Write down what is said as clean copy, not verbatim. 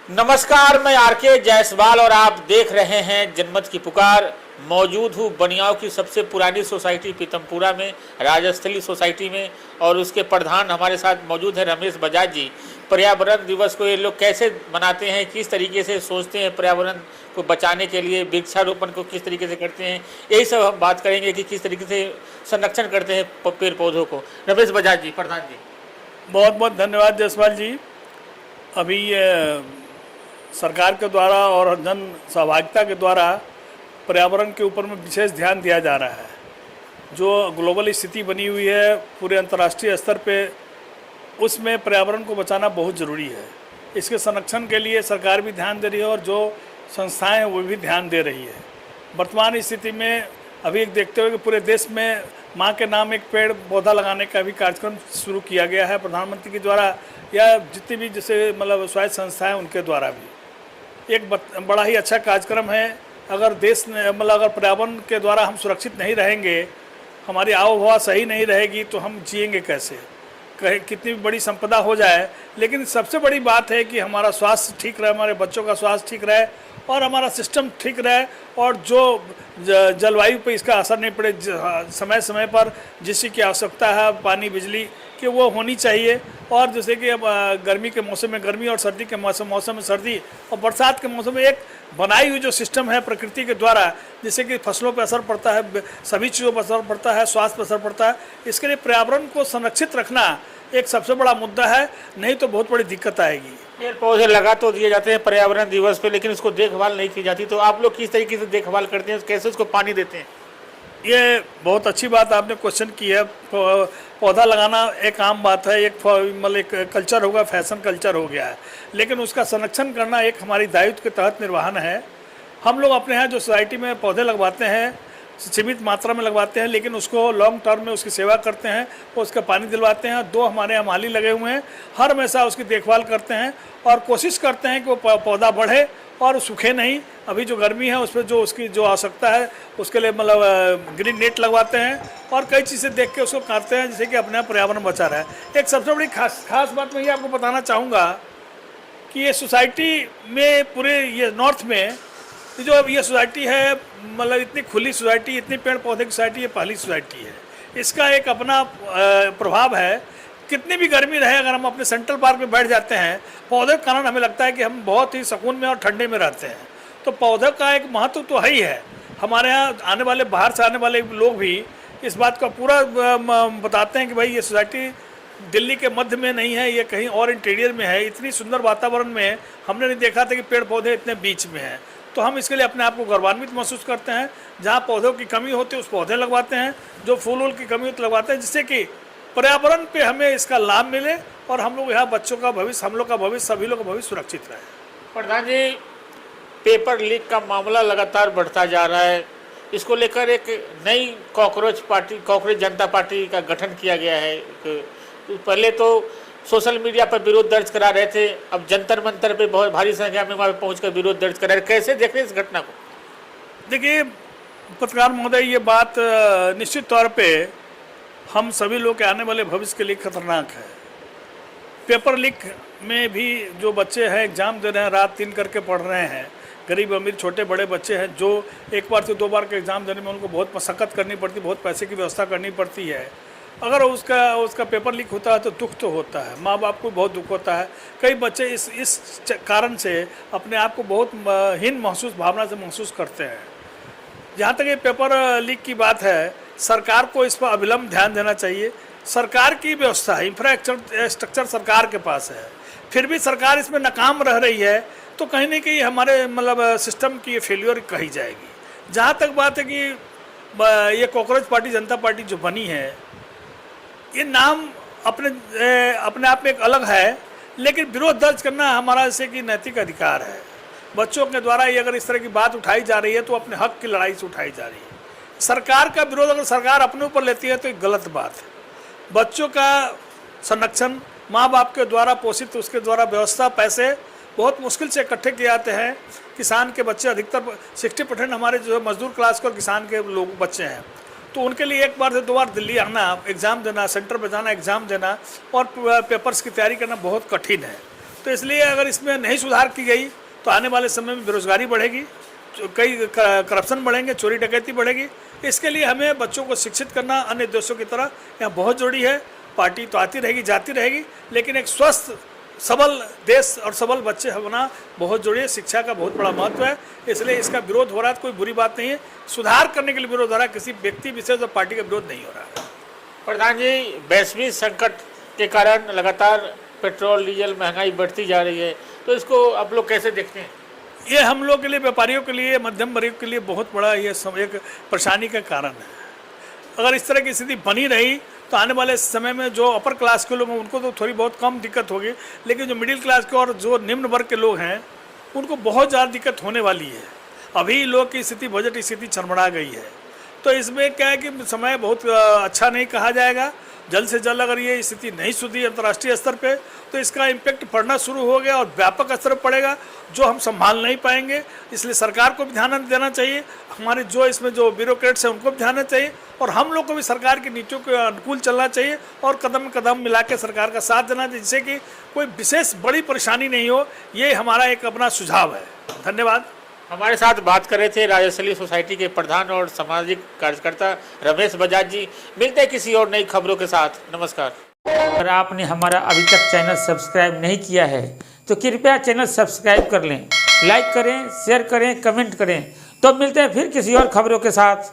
नमस्कार, मैं आरके जायसवाल और आप देख रहे हैं जनमत की पुकार। मौजूद हूँ बनियाओं की सबसे पुरानी सोसाइटी पीतमपुरा में, राजस्थली सोसाइटी में, और उसके प्रधान हमारे साथ मौजूद हैं रमेश बजाज जी। पर्यावरण दिवस को ये लोग कैसे मनाते हैं, किस तरीके से सोचते हैं, पर्यावरण को बचाने के लिए वृक्षारोपण को किस तरीके से करते हैं, यही सब हम बात करेंगे कि किस तरीके से संरक्षण करते हैं पेड़ पौधों को। रमेश बजाज जी, प्रधान जी। बहुत बहुत धन्यवाद जायसवाल जी। अभी सरकार के द्वारा और जन सहभागिता के द्वारा पर्यावरण के ऊपर में विशेष ध्यान दिया जा रहा है। जो ग्लोबल स्थिति बनी हुई है पूरे अंतर्राष्ट्रीय स्तर पे, उसमें पर्यावरण को बचाना बहुत ज़रूरी है। इसके संरक्षण के लिए सरकार भी ध्यान दे रही है और जो संस्थाएं हैं वो भी ध्यान दे रही है। वर्तमान स्थिति में अभी एक देखते हुए कि पूरे देश में माँ के नाम एक पेड़ पौधा लगाने का भी कार्यक्रम शुरू किया गया है प्रधानमंत्री के द्वारा, या जितनी भी जैसे मतलब स्वायत्त संस्थाएं उनके द्वारा भी। एक बड़ा ही अच्छा कार्यक्रम है। अगर देश ने मतलब अगर पर्यावरण के द्वारा हम सुरक्षित नहीं रहेंगे, हमारी आबोहवा सही नहीं रहेगी, तो हम जिएंगे कैसे? कहीं कितनी भी बड़ी संपदा हो जाए, लेकिन सबसे बड़ी बात है कि हमारा स्वास्थ्य ठीक रहे, हमारे बच्चों का स्वास्थ्य ठीक रहे और हमारा सिस्टम ठीक रहे, और जो जलवायु पे इसका असर नहीं पड़े। समय समय पर जिसकी आवश्यकता है, पानी बिजली कि वो होनी चाहिए। और जैसे कि अब गर्मी के मौसम में गर्मी और सर्दी के मौसम में सर्दी और बरसात के मौसम में एक बनाई हुई जो सिस्टम है प्रकृति के द्वारा, जिससे कि फसलों पर असर पड़ता है, सभी चीज़ों पर असर पड़ता है, स्वास्थ्य पर असर पड़ता है। इसके लिए पर्यावरण को संरक्षित रखना एक सबसे बड़ा मुद्दा है, नहीं तो बहुत बड़ी दिक्कत आएगी। पेड़ पौधे लगा तो दिए जाते हैं पर्यावरण दिवस पे, लेकिन उसको देखभाल नहीं की जाती। तो आप लोग किस तरीके से देखभाल करते हैं, कैसे उसको पानी देते हैं? ये बहुत अच्छी बात आपने क्वेश्चन की है। पौधा लगाना एक आम बात है, एक मतलब एक कल्चर होगा, फैशन कल्चर हो गया है, लेकिन उसका संरक्षण करना एक हमारी दायित्व के तहत निर्वहन है। हम लोग अपने यहाँ जो सोसाइटी में पौधे लगवाते हैं, सीमित मात्रा में लगवाते हैं, लेकिन उसको लॉन्ग टर्म में उसकी सेवा करते हैं, उसका पानी दिलवाते हैं। 2 हमारे यहाँ माली लगे हुए हैं, हर हमेशा उसकी देखभाल करते हैं और कोशिश करते हैं कि वो पौधा बढ़े और सूखे नहीं। अभी जो गर्मी है उस पर जो उसकी जो आवश्यकता है उसके लिए मतलब ग्रीन नेट लगवाते हैं और कई चीज़ें देख के उसको काटते हैं, जिससे कि अपने पर्यावरण बचा रहा है। एक सबसे बड़ी खास बात मैं ये आपको बताना चाहूँगा कि ये सोसाइटी में पूरे ये नॉर्थ में जो अब ये सोसाइटी है, मतलब इतनी खुली सोसाइटी, इतनी पेड़ पौधे की सोसाइटी, ये पहली सोसाइटी है। इसका एक अपना प्रभाव है। कितनी भी गर्मी रहे, अगर हम अपने सेंट्रल पार्क में बैठ जाते हैं, पौधे के कारण हमें लगता है कि हम बहुत ही सुकून में और ठंडे में रहते हैं। तो पौधे का एक महत्व तो है ही है। हमारे यहाँ आने वाले, बाहर से आने वाले लोग भी इस बात का पूरा बताते हैं कि भाई ये सोसाइटी दिल्ली के मध्य में नहीं है, ये कहीं और इंटीरियर में है। इतनी सुंदर वातावरण में हमने नहीं देखा था कि पेड़ पौधे इतने बीच में हैं। तो हम इसके लिए अपने आप को गौरवान्वित महसूस करते हैं। जहाँ पौधों की कमी होती है उस पौधे लगवाते हैं, जो फूल वूल की कमी होती लगवाते हैं, जिससे कि पर्यावरण पे हमें इसका लाभ मिले और हम लोग यहाँ बच्चों का भविष्य, हम लोग का भविष्य, सभी लोग का भविष्य सुरक्षित रहे। प्रधान जी, पेपर लीक का मामला लगातार बढ़ता जा रहा है। इसको लेकर एक नई कॉकरोच जनता पार्टी का गठन किया गया है। पहले तो सोशल मीडिया पर विरोध दर्ज करा रहे थे, अब जंतर मंतर पे बहुत भारी संख्या में वहाँ पहुँचकर विरोध दर्ज करा रहे। कैसे देख रहे हैं इस घटना को? देखिए पत्रकार महोदय, ये बात निश्चित तौर पे हम सभी लोग के आने वाले भविष्य के लिए खतरनाक है। पेपर लीक में भी जो बच्चे हैं एग्ज़ाम दे रहे हैं, रात 3 करके पढ़ रहे हैं, गरीब अमीर छोटे बड़े बच्चे हैं, जो एक बार से 2 बार के एग्ज़ाम देने में उनको बहुत मशक्क़त करनी पड़ती, बहुत पैसे की व्यवस्था करनी पड़ती है। अगर उसका पेपर लीक होता है तो दुख तो होता है, माँ बाप को बहुत दुख होता है। कई बच्चे इस कारण से अपने आप को बहुत हीन भावना से महसूस करते हैं। जहाँ तक ये पेपर लीक की बात है, सरकार को इस पर अविलंब ध्यान देना चाहिए। सरकार की व्यवस्था, इंफ्रास्ट्रक्चर सरकार के पास है, फिर भी सरकार इसमें नाकाम रह रही है, तो कहीं ना कहीं हमारे मतलब सिस्टम की फेल्योर कही जाएगी। जहाँ तक बात है कि ये कॉकरोच पार्टी जनता पार्टी जो बनी है, ये नाम अपने आप में एक अलग है, लेकिन विरोध दर्ज करना हमारा जैसे कि नैतिक अधिकार है। बच्चों के द्वारा ये अगर इस तरह की बात उठाई जा रही है तो अपने हक की लड़ाई से उठाई जा रही है। सरकार का विरोध अगर सरकार अपने ऊपर लेती है तो एक गलत बात है। बच्चों का संरक्षण माँ बाप के द्वारा पोषित, उसके द्वारा व्यवस्था, पैसे बहुत मुश्किल से इकट्ठे किए जाते हैं। किसान के बच्चे अधिकतर 60% हमारे जो मजदूर क्लास को किसान के लोग बच्चे हैं, तो उनके लिए 1 बार से 2 बार दिल्ली आना, एग्ज़ाम देना, सेंटर पर जाना, एग्ज़ाम देना और पेपर्स की तैयारी करना बहुत कठिन है। तो इसलिए अगर इसमें नहीं सुधार की गई तो आने वाले समय में बेरोजगारी बढ़ेगी, कई करप्शन बढ़ेंगे, चोरी डकैती बढ़ेगी। इसके लिए हमें बच्चों को शिक्षित करना अन्य देशों की तरह यहाँ बहुत जरूरी है। पार्टी तो आती रहेगी, जाती रहेगी, लेकिन एक स्वस्थ सबल देश और सबल बच्चे होना बहुत जरूरी है। शिक्षा का बहुत बड़ा महत्व है, इसलिए इसका विरोध हो रहा है, कोई बुरी बात नहीं है। सुधार करने के लिए विरोध हो रहा है, किसी व्यक्ति विशेष और पार्टी का विरोध नहीं हो रहा है। प्रधान जी, वैश्विक संकट के कारण लगातार पेट्रोल डीजल महंगाई बढ़ती जा रही है, तो इसको आप लोग कैसे देखते हैं? ये हम लोग के लिए, व्यापारियों के लिए, मध्यम वर्ग के लिए बहुत बड़ा ये एक परेशानी का कारण है। अगर इस तरह की स्थिति बनी रही तो आने वाले समय में जो अपर क्लास के लोग हैं उनको तो थोड़ी बहुत कम दिक्कत होगी, लेकिन जो मिडिल क्लास के और जो निम्न वर्ग के लोग हैं उनको बहुत ज़्यादा दिक्कत होने वाली है। अभी लोग की स्थिति, बजट की स्थिति चरमरा गई है। तो इसमें क्या है कि समय बहुत अच्छा नहीं कहा जाएगा। जल्द से जल्द अगर ये स्थिति नहीं सुधरी अंतर्राष्ट्रीय स्तर पे तो इसका इम्पैक्ट पड़ना शुरू हो गया और व्यापक स्तर पर पड़ेगा, जो हम संभाल नहीं पाएंगे। इसलिए सरकार को भी ध्यान देना चाहिए, हमारे जो इसमें जो ब्यूरोक्रेट्स हैं उनको भी ध्यान देना चाहिए, और हम लोग को भी सरकार की नीतियों के अनुकूल चलना चाहिए और कदम कदम मिला के सरकार का साथ देना चाहिए, जिससे कि कोई विशेष बड़ी परेशानी नहीं हो। ये हमारा एक अपना सुझाव है। धन्यवाद। हमारे साथ बात कर रहे थे राजस्थली सोसाइटी के प्रधान और सामाजिक कार्यकर्ता रमेश बजाज जी। मिलते हैं किसी और नई खबरों के साथ। नमस्कार। अगर आपने हमारा अभी तक चैनल सब्सक्राइब नहीं किया है तो कृपया चैनल सब्सक्राइब कर लें, लाइक करें, शेयर करें, कमेंट करें। तो मिलते हैं फिर किसी और खबरों के साथ।